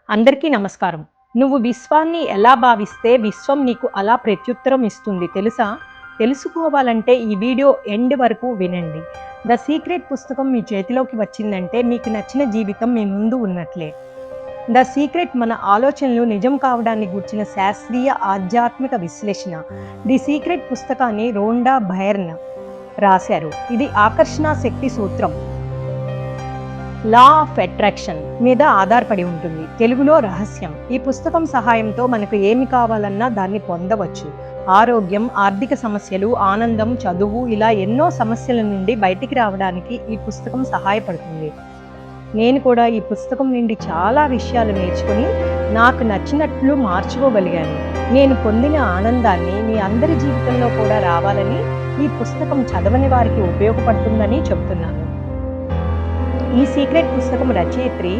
అందరికీ నమస్కారం. నువ్వు విశ్వాన్ని ఎలా భావిస్తే విశ్వం నీకు అలా ప్రత్యుత్తరం ఇస్తుంది తెలుసా? తెలుసుకోవాలంటే ఈ వీడియో ఎండ్ వరకు వినండి. ద సీక్రెట్ పుస్తకం మీ చేతిలోకి వచ్చిందంటే మీకు నచ్చిన జీవితం మీ ముందు ఉన్నట్లే. ద సీక్రెట్ మన ఆలోచనలు నిజం కావడాన్ని గూర్చిన శాస్త్రీయ ఆధ్యాత్మిక విశ్లేషణ. ది సీక్రెట్ పుస్తకాన్ని రోండా బైర్న్ రాశారు. ఇది ఆకర్షణ శక్తి సూత్రం, లా ఆఫ్ అట్రాక్షన్ మీద ఆధారపడి ఉంటుంది. తెలుగులో రహస్యం. ఈ పుస్తకం సహాయంతో మనకు ఏమి కావాలన్నా దాన్ని పొందవచ్చు. ఆరోగ్యం, ఆర్థిక సమస్యలు, ఆనందం, చదువు, ఇలా ఎన్నో సమస్యల నుండి బయటికి రావడానికి ఈ పుస్తకం సహాయపడుతుంది. నేను కూడా ఈ పుస్తకం నుండి చాలా విషయాలు నేర్చుకుని నాకు నచ్చినట్లు మార్చుకోగలిగాను. నేను పొందిన ఆనందాన్ని మీ అందరి జీవితంలో కూడా రావాలని ఈ పుస్తకం చదవని వారికి ఉపయోగపడుతుందని చెప్తున్నాను. ఈ సీక్రెట్ పుస్తకం రచయిత్రి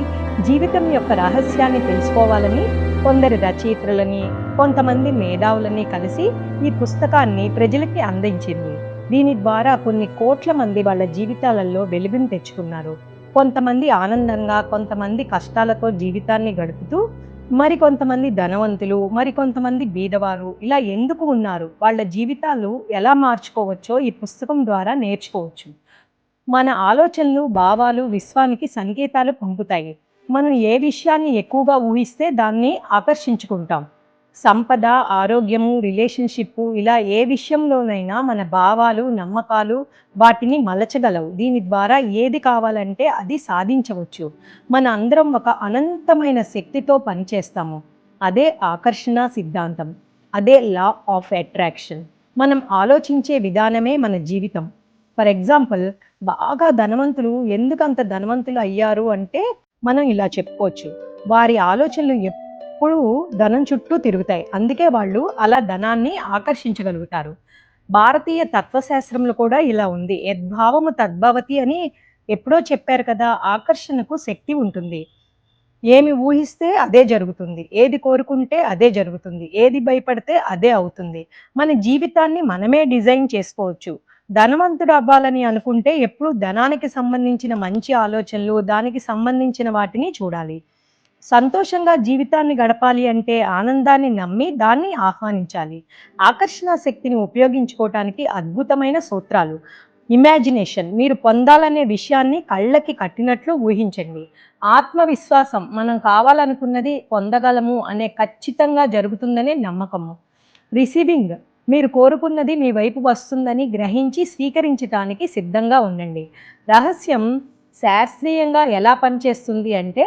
జీవితం యొక్క రహస్యాన్ని తెలుసుకోవాలని కొందరు రచయిత్రులని, కొంతమంది మేధావులని కలిసి ఈ పుస్తకాన్ని ప్రజలకి అందించింది. దీని ద్వారా కొన్ని కోట్ల మంది వాళ్ళ జీవితాలలో వెలుగును తెచ్చుకున్నారు. కొంతమంది ఆనందంగా, కొంతమంది కష్టాలతో జీవితాన్ని గడుపుతూ, మరికొంతమంది ధనవంతులు, మరికొంతమంది బీదవారు ఇలా ఎందుకు ఉన్నారు, వాళ్ళ జీవితాలు ఎలా మార్చుకోవచ్చో ఈ పుస్తకం ద్వారా నేర్చుకోవచ్చు. మన ఆలోచనలు, భావాలు విశ్వానికి సంకేతాలు పంపుతాయి. మనం ఏ విషయాన్ని ఎక్కువగా ఊహిస్తే దాన్ని ఆకర్షించుకుంటాం. సంపద, ఆరోగ్యము, రిలేషన్షిప్, ఇలా ఏ విషయంలోనైనా మన భావాలు, నమ్మకాలు వాటిని మలచగలవు. దీని ద్వారా ఏది కావాలంటే అది సాధించవచ్చు. మన అందరం ఒక అనంతమైన శక్తితో పనిచేస్తాము. అదే ఆకర్షణ సిద్ధాంతం. అదే లా ఆఫ్ అట్రాక్షన్. మనం ఆలోచించే విధానమే మన జీవితం. ఫర్ ఎగ్జాంపుల్, బాగా ధనవంతులు ఎందుకంత ధనవంతులు అయ్యారు అంటే మనం ఇలా చెప్పుకోవచ్చు. వారి ఆలోచనలు ఎప్పుడూ ధనం చుట్టూ తిరుగుతాయి. అందుకే వాళ్ళు అలా ధనాన్ని ఆకర్షించగలుగుతారు. భారతీయ తత్వశాస్త్రంలో కూడా ఇలా ఉంది. యద్భావము తద్భవతి అని ఎప్పుడో చెప్పారు కదా. ఆకర్షణకు శక్తి ఉంటుంది. ఏమి ఊహిస్తే అదే జరుగుతుంది. ఏది కోరుకుంటే అదే జరుగుతుంది. ఏది భయపడితే అదే అవుతుంది. మన జీవితాన్ని మనమే డిజైన్ చేసుకోవచ్చు. ధనవంతుడు అవ్వాలని అనుకుంటే ఎప్పుడు ధనానికి సంబంధించిన మంచి ఆలోచనలు, దానికి సంబంధించిన వాటిని చూడాలి. సంతోషంగా జీవితాన్ని గడపాలి అంటే ఆనందాన్ని నమ్మి దాన్ని ఆహ్వానించాలి. ఆకర్షణ శక్తిని ఉపయోగించుకోవటానికి అద్భుతమైన సూత్రాలు. ఇమాజినేషన్. మీరు పొందాలనే విషయాన్ని కళ్ళకి కట్టినట్లు ఊహించండి. ఆత్మవిశ్వాసం. మనం కావాలనుకున్నది పొందగలము అనే ఖచ్చితంగా జరుగుతుందనే నమ్మకము. రిసీవింగ్. మీరు కోరుకున్నది మీ వైపు వస్తుందని గ్రహించి స్వీకరించటానికి సిద్ధంగా ఉండండి. రహస్యం. శాస్త్రీయంగా ఎలా పనిచేస్తుంది అంటే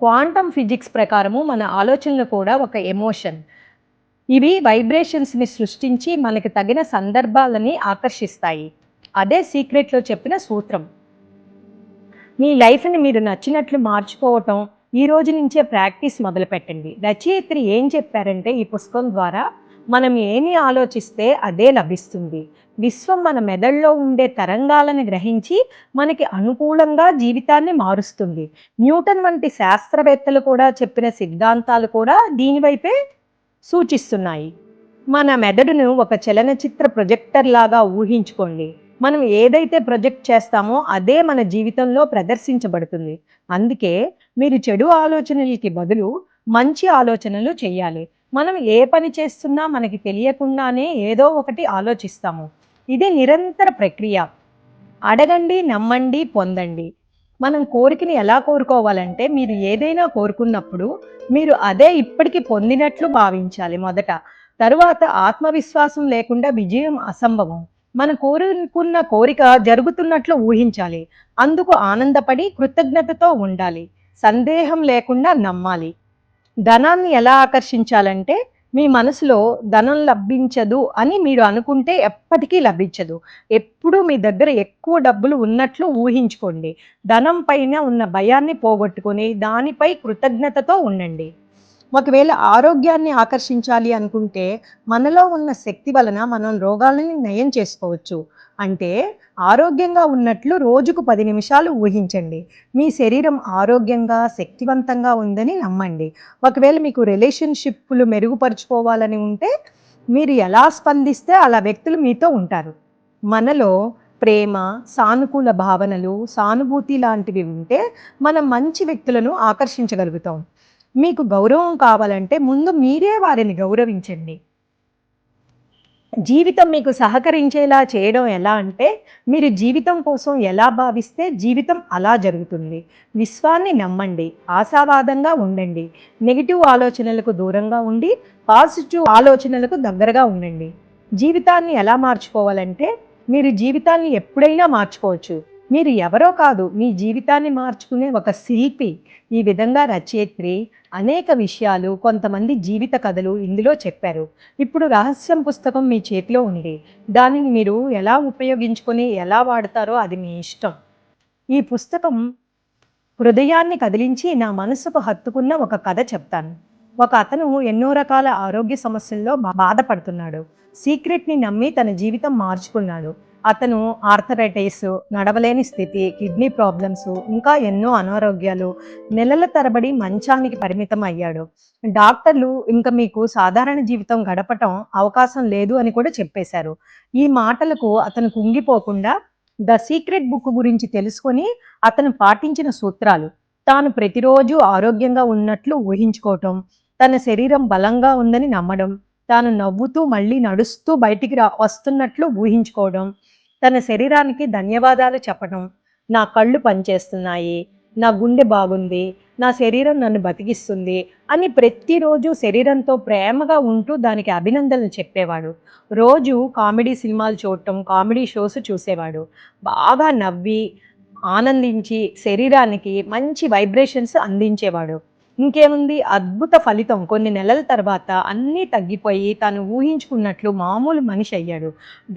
క్వాంటమ్ ఫిజిక్స్ ప్రకారము మన ఆలోచనలు కూడా ఒక ఎమోషన్. ఇవి వైబ్రేషన్స్ని సృష్టించి మనకి తగిన సందర్భాలని ఆకర్షిస్తాయి. అదే సీక్రెట్లో చెప్పిన సూత్రం. మీ లైఫ్ని మీరు నచ్చినట్లు మార్చుకోవటం ఈ రోజు నుంచే ప్రాక్టీస్ మొదలుపెట్టండి. రచయిత్రి ఏం చెప్పారంటే ఈ పుస్తకం ద్వారా మనం ఏమి ఆలోచిస్తే అదే లభిస్తుంది. విశ్వం మన మెదడులో ఉండే తరంగాలను గ్రహించి మనకి అనుకూలంగా జీవితాన్ని మారుస్తుంది. న్యూటన్ వంటి శాస్త్రవేత్తలు కూడా చెప్పిన సిద్ధాంతాలు కూడా దీనివైపే సూచిస్తున్నాయి. మన మెదడును ఒక చలనచిత్ర ప్రొజెక్టర్ లాగా ఊహించుకోండి. మనం ఏదైతే ప్రొజెక్ట్ చేస్తామో అదే మన జీవితంలో ప్రదర్శించబడుతుంది. అందుకే మీరు చెడు ఆలోచనలకి బదులు మంచి ఆలోచనలు చేయాలి. మనం ఏ పని చేస్తున్నా మనకి తెలియకుండానే ఏదో ఒకటి ఆలోచిస్తాము. ఇది నిరంతర ప్రక్రియ. అడగండి, నమ్మండి, పొందండి. మనం కోరికని ఎలా కోరుకోవాలంటే మీరు ఏదైనా కోరుకున్నప్పుడు మీరు అదే ఇప్పటికి పొందినట్లు భావించాలి మొదట. తరువాత ఆత్మవిశ్వాసం లేకుండా విజయం అసంభవం. మన కోరుకున్న కోరిక జరుగుతున్నట్లు ఊహించాలి. అందుకు ఆనందపడి కృతజ్ఞతతో ఉండాలి. సందేహం లేకుండా నమ్మాలి. ధనాన్ని ఎలా ఆకర్షించాలంటే మీ మనసులో ధనం లభించదు అని మీరు అనుకుంటే ఎప్పటికీ లభించదు. ఎప్పుడూ మీ దగ్గర ఎక్కువ డబ్బులు ఉన్నట్లు ఊహించుకోండి. ధనం పైన ఉన్న భయాన్ని పోగొట్టుకొని దానిపై కృతజ్ఞతతో ఉండండి. ఒకవేళ ఆరోగ్యాన్ని ఆకర్షించాలి అనుకుంటే మనలో ఉన్న శక్తి వలన మనం రోగాలని నయం చేసుకోవచ్చు. అంటే ఆరోగ్యంగా ఉన్నట్లు రోజుకు 10 నిమిషాలు ఊహించండి. మీ శరీరం ఆరోగ్యంగా, శక్తివంతంగా ఉందని నమ్మండి. ఒకవేళ మీకు రిలేషన్షిప్లు మెరుగుపరుచుకోవాలని ఉంటే మీరు ఎలా స్పందిస్తే అలా వ్యక్తులు మీతో ఉంటారు. మనలో ప్రేమ, సానుకూల భావనలు, సానుభూతి లాంటివి ఉంటే మనం మంచి వ్యక్తులను ఆకర్షించగలుగుతాం. మీకు గౌరవం కావాలంటే ముందు మీరే వారిని గౌరవించండి. జీవితం మీకు సహకరించేలా చేయడం ఎలా అంటే, మీరు జీవితం కోసం ఎలా భావిస్తే జీవితం అలా జరుగుతుంది. విశ్వాన్ని నమ్మండి, ఆశావాదంగా ఉండండి, నెగెటివ్ ఆలోచనలకు దూరంగా ఉండి, పాజిటివ్ ఆలోచనలకు దగ్గరగా ఉండండి. జీవితాన్ని ఎలా మార్చుకోవాలంటే, మీరు జీవితాన్ని ఎప్పుడైనా మార్చుకోవచ్చు. మీరు ఎవరో కాదు, మీ జీవితాన్ని మార్చుకునే ఒక శిల్పి. ఈ విధంగా రచయిత్రి అనేక విషయాలు, కొంతమంది జీవిత కథలు ఇందులో చెప్పారు. ఇప్పుడు రహస్యం పుస్తకం మీ చేతిలో ఉంది. దానిని మీరు ఎలా ఉపయోగించుకొని ఎలా వాడతారో అది మీ ఇష్టం. ఈ పుస్తకం హృదయాన్ని కదిలించి నా మనసుకు హత్తుకున్న ఒక కథ చెప్తాను. ఒక అతను ఎన్నో రకాల ఆరోగ్య సమస్యల్లో బాధపడుతున్నాడు. సీక్రెట్ని నమ్మి తన జీవితం మార్చుకున్నాడు. అతను ఆర్థరైటిస్, నడవలేని స్థితి, కిడ్నీ ప్రాబ్లమ్స్, ఇంకా ఎన్నో అనారోగ్యాలు, నెలల తరబడి మంచానికి పరిమితం అయ్యాడు. డాక్టర్లు ఇంక మీకు సాధారణ జీవితం గడపటం అవకాశం లేదు అని కూడా చెప్పేశారు. ఈ మాటలకు అతను కుంగిపోకుండా ద సీక్రెట్ బుక్ గురించి తెలుసుకొని అతను పాటించిన సూత్రాలు, తాను ప్రతిరోజు ఆరోగ్యంగా ఉన్నట్లు ఊహించుకోవటం, తన శరీరం బలంగా ఉందని నమ్మడం, తాను నవ్వుతూ మళ్ళీ నడుస్తూ బయటికి వస్తున్నట్లు ఊహించుకోవడం, తన శరీరానికి ధన్యవాదాలు చెప్పడం, నా కళ్ళు పనిచేస్తున్నాయి, నా గుండె బాగుంది, నా శరీరం నన్ను బతికిస్తుంది అని ప్రతిరోజు శరీరంతో ప్రేమగా ఉంటూ దానికి అభినందనలు చెప్పేవాడు. రోజు కామెడీ సినిమాలు చూడటం, కామెడీ షోస్ చూసేవాడు. బాగా నవ్వి ఆనందించి శరీరానికి మంచి వైబ్రేషన్స్ అందించేవాడు. ఇంకేముంది, అద్భుత ఫలితం. కొన్ని నెలల తర్వాత అన్నీ తగ్గిపోయి తాను ఊహించుకున్నట్లు మామూలు మనిషి అయ్యాడు.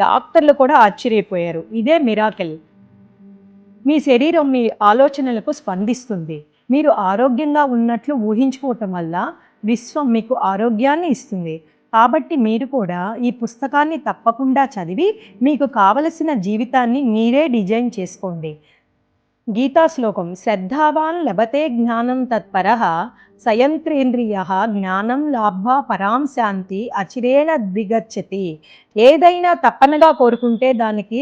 డాక్టర్లు కూడా ఆశ్చర్యపోయారు. ఇదే మిరాకిల్. మీ శరీరం మీ ఆలోచనలకు స్పందిస్తుంది. మీరు ఆరోగ్యంగా ఉన్నట్లు ఊహించుకోవటం వల్ల విశ్వం మీకు ఆరోగ్యాన్ని ఇస్తుంది. కాబట్టి మీరు కూడా ఈ పుస్తకాన్ని తప్పకుండా చదివి మీకు కావలసిన జీవితాన్ని మీరే డిజైన్ చేసుకోండి. గీతా శ్లోకం: శ్రద్ధావాన్ లభతే జ్ఞానం తత్పరః సయంత్రేంద్రియః జ్ఞానం లాభ్వా పరాం శాంతి అచిరేణ ద్విగచ్చతి. ఏదైనా తప్పనగా కోరుకుంటే దానికి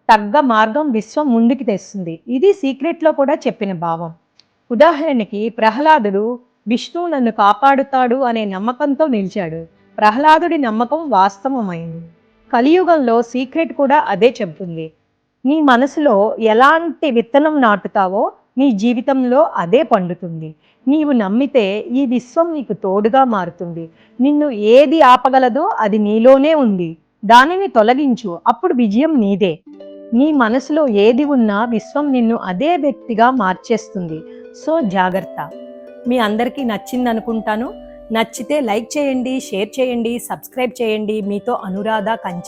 తగ్గ మార్గం విశ్వం ముందుకు తెస్తుంది. ఇది సీక్రెట్లో కూడా చెప్పిన భావం. ఉదాహరణకి ప్రహ్లాదుడు విష్ణువు నన్ను కాపాడుతాడు అనే నమ్మకంతో నిలిచాడు. ప్రహ్లాదుడి నమ్మకం వాస్తవమైంది. కలియుగంలో సీక్రెట్ కూడా అదే చెబుతుంది. నీ మనసులో ఎలాంటి విత్తనం నాటుతావో నీ జీవితంలో అదే పండుతుంది. నీవు నమ్మితే ఈ విశ్వం నీకు తోడుగా మారుతుంది. నిన్ను ఏది ఆపగలదో అది నీలోనే ఉంది. దానిని తొలగించు, అప్పుడు విజయం నీదే. నీ మనసులో ఏది ఉన్నా విశ్వం నిన్ను అదే వ్యక్తిగా మార్చేస్తుంది. సో జాగ్రత్త. మీ అందరికీ నచ్చింది అనుకుంటాను. నచ్చితే లైక్ చేయండి, షేర్ చేయండి, సబ్స్క్రైబ్ చేయండి. మీతో అనురాధ కంచన్.